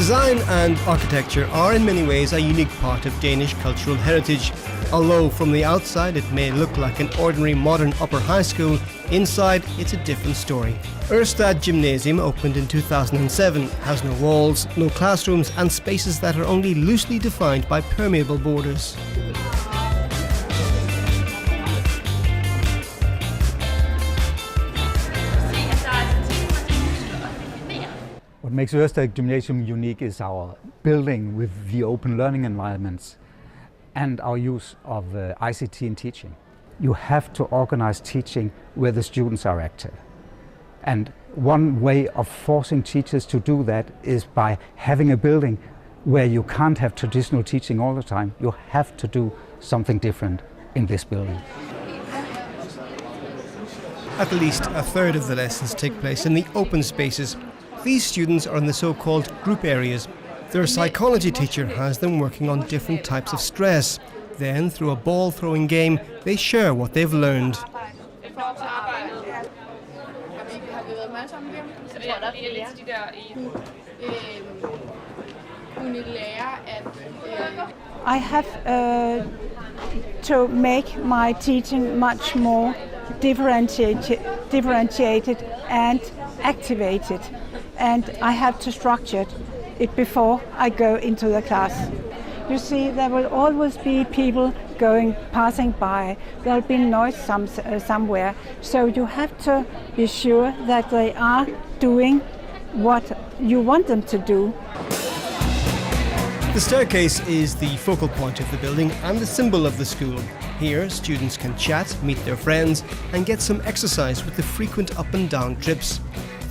Design and architecture are in many ways a unique part of Danish cultural heritage. Although from the outside it may look like an ordinary modern upper high school, inside it's a different story. Ørstad Gymnasium opened in 2007, has no walls, no classrooms and spaces that are only loosely defined by permeable borders. What makes Ørstad Gymnasium unique is our building with the open learning environments and our use of ICT in teaching. You have to organize teaching where the students are active. And one way of forcing teachers to do that is by having a building where you can't have traditional teaching all the time. You have to do something different in this building. At least a third of the lessons take place in the open spaces. These students are in the so-called group areas. Their psychology teacher has them working on different types of stress. Then, through a ball-throwing game, they share what they've learned. I have to make my teaching much more differentiated and activated. And I have to structure it before I go into the class. You see, there will always be people passing by. There will be noise somewhere. So you have to be sure that they are doing what you want them to do. The staircase is the focal point of the building and the symbol of the school. Here, students can chat, meet their friends, and get some exercise with the frequent up and down trips.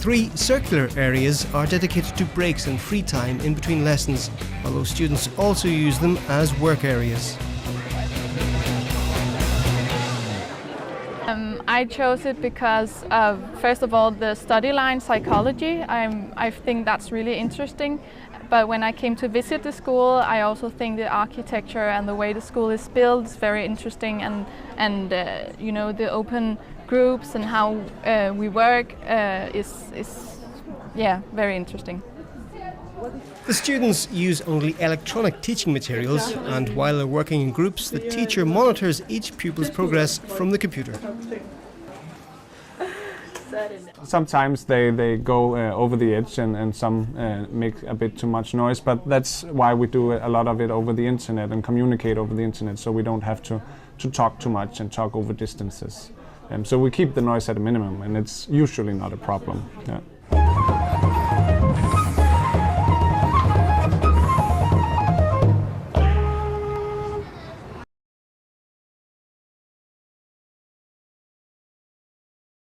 3 circular areas are dedicated to breaks and free time in between lessons, although students also use them as work areas. I chose it because of, first of all, the study line psychology. I think that's really interesting. But when I came to visit the school, I also think the architecture and the way the school is built is very interesting, and you know, the open groups and how we work is very interesting. The students use only electronic teaching materials, and while they're working in groups, the teacher monitors each pupil's progress from the computer. Sometimes they go over the edge and some make a bit too much noise, but that's why we do a lot of it over the internet and communicate over the internet, so we don't have to talk too much and talk over distances. So we keep the noise at a minimum, and it's usually not a problem. Yeah.